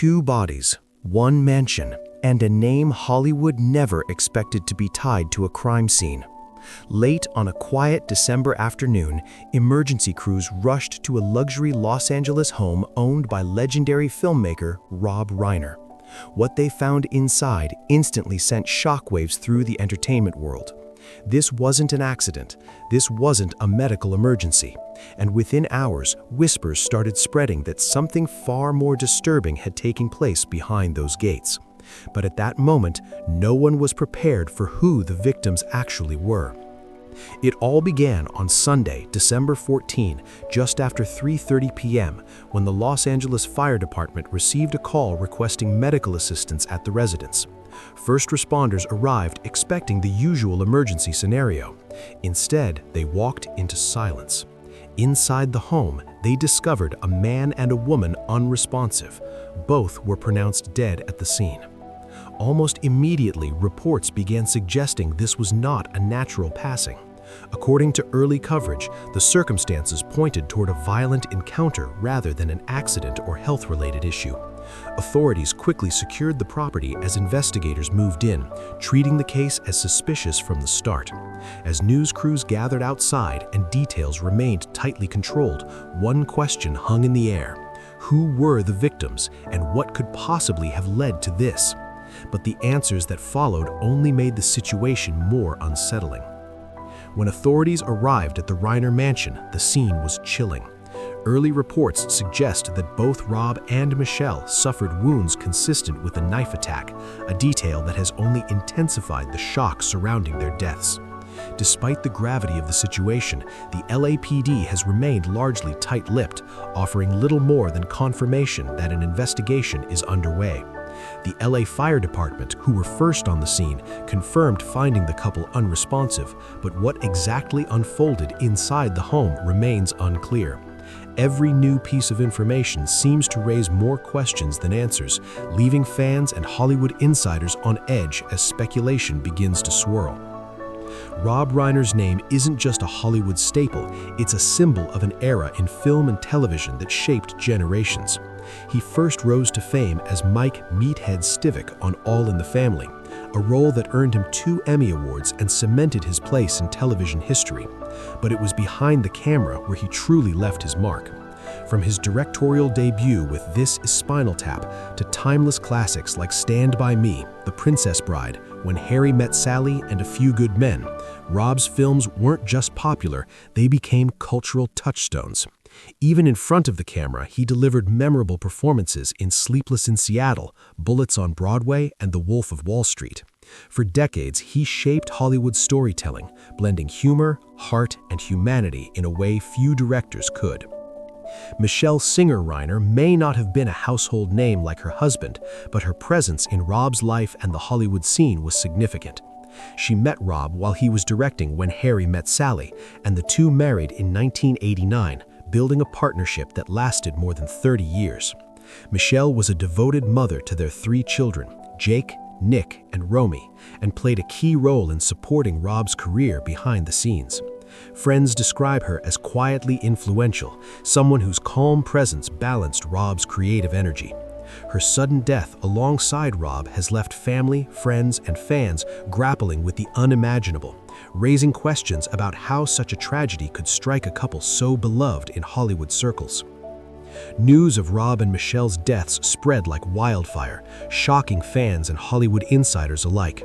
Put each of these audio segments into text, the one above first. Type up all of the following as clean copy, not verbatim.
Two bodies, one mansion, and a name Hollywood never expected to be tied to a crime scene. Late on a quiet December afternoon, emergency crews rushed to a luxury Los Angeles home owned by legendary filmmaker Rob Reiner. What they found inside instantly sent shockwaves through the entertainment world. This wasn't an accident. This wasn't a medical emergency. And within hours, whispers started spreading that something far more disturbing had taken place behind those gates. But at that moment, no one was prepared for who the victims actually were. It all began on Sunday, December 14, just after 3:30 p.m., when the Los Angeles Fire Department received a call requesting medical assistance at the residence. First responders arrived expecting the usual emergency scenario. Instead, they walked into silence. Inside the home, they discovered a man and a woman unresponsive. Both were pronounced dead at the scene. Almost immediately, reports began suggesting this was not a natural passing. According to early coverage, the circumstances pointed toward a violent encounter rather than an accident or health-related issue. Authorities quickly secured the property as investigators moved in, treating the case as suspicious from the start. As news crews gathered outside and details remained tightly controlled, one question hung in the air. Who were the victims, and what could possibly have led to this? But the answers that followed only made the situation more unsettling. When authorities arrived at the Reiner mansion, the scene was chilling. Early reports suggest that both Rob and Michelle suffered wounds consistent with a knife attack, a detail that has only intensified the shock surrounding their deaths. Despite the gravity of the situation, the LAPD has remained largely tight-lipped, offering little more than confirmation that an investigation is underway. The LA Fire Department, who were first on the scene, confirmed finding the couple unresponsive, but what exactly unfolded inside the home remains unclear. Every new piece of information seems to raise more questions than answers, leaving fans and Hollywood insiders on edge as speculation begins to swirl. Rob Reiner's name isn't just a Hollywood staple, it's a symbol of an era in film and television that shaped generations. He first rose to fame as Mike "Meathead" Stivic on All in the Family, a role that earned him 2 Emmy Awards and cemented his place in television history. But it was behind the camera where he truly left his mark. From his directorial debut with This Is Spinal Tap to timeless classics like Stand By Me, The Princess Bride, When Harry Met Sally, and A Few Good Men, Rob's films weren't just popular, they became cultural touchstones. Even in front of the camera, he delivered memorable performances in Sleepless in Seattle, Bullets on Broadway, and The Wolf of Wall Street. For decades, he shaped Hollywood storytelling, blending humor, heart, and humanity in a way few directors could. Michelle Singer Reiner may not have been a household name like her husband, but her presence in Rob's life and the Hollywood scene was significant. She met Rob while he was directing When Harry Met Sally, and the two married in 1989, building a partnership that lasted more than 30 years. Michelle was a devoted mother to their 3 children, Jake, Nick, and Romy, and played a key role in supporting Rob's career behind the scenes. Friends describe her as quietly influential, someone whose calm presence balanced Rob's creative energy. Her sudden death alongside Rob has left family, friends, and fans grappling with the unimaginable, raising questions about how such a tragedy could strike a couple so beloved in Hollywood circles. News of Rob and Michelle's deaths spread like wildfire, shocking fans and Hollywood insiders alike.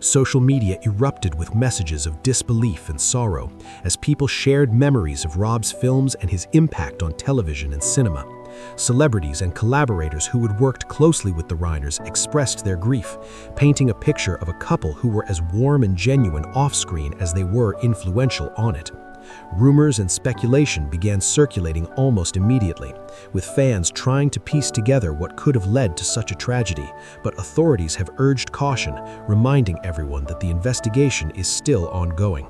Social media erupted with messages of disbelief and sorrow as people shared memories of Rob's films and his impact on television and cinema. Celebrities and collaborators who had worked closely with the Reiners expressed their grief, painting a picture of a couple who were as warm and genuine off-screen as they were influential on it. Rumors and speculation began circulating almost immediately, with fans trying to piece together what could have led to such a tragedy, but authorities have urged caution, reminding everyone that the investigation is still ongoing.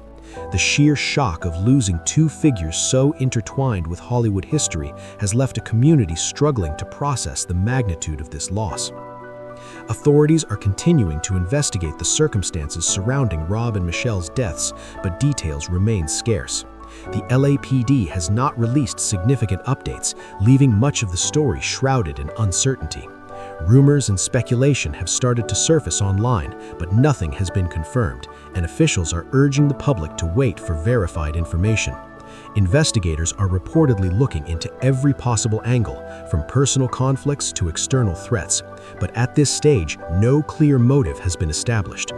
The sheer shock of losing 2 figures so intertwined with Hollywood history has left a community struggling to process the magnitude of this loss. Authorities are continuing to investigate the circumstances surrounding Rob and Michelle's deaths, but details remain scarce. The LAPD has not released significant updates, leaving much of the story shrouded in uncertainty. Rumors and speculation have started to surface online, but nothing has been confirmed, and officials are urging the public to wait for verified information. Investigators are reportedly looking into every possible angle, from personal conflicts to external threats, but at this stage, no clear motive has been established.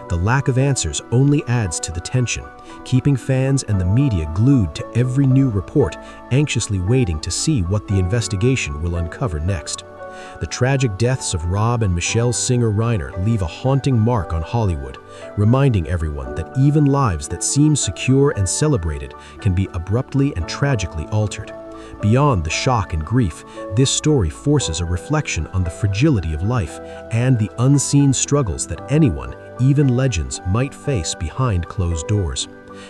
The lack of answers only adds to the tension, keeping fans and the media glued to every new report, anxiously waiting to see what the investigation will uncover next. The tragic deaths of Rob and Michelle's singer Reiner leave a haunting mark on Hollywood, reminding everyone that even lives that seem secure and celebrated can be abruptly and tragically altered. Beyond the shock and grief, this story forces a reflection on the fragility of life and the unseen struggles that anyone, even legends, might face behind closed doors.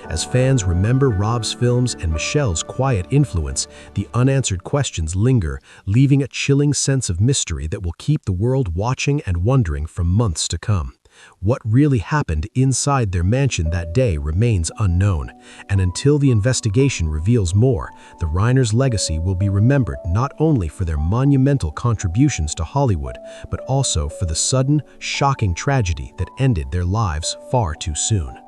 As fans remember Rob's films and Michelle's quiet influence, the unanswered questions linger, leaving a chilling sense of mystery that will keep the world watching and wondering for months to come. What really happened inside their mansion that day remains unknown, and until the investigation reveals more, the Reiners' legacy will be remembered not only for their monumental contributions to Hollywood, but also for the sudden, shocking tragedy that ended their lives far too soon.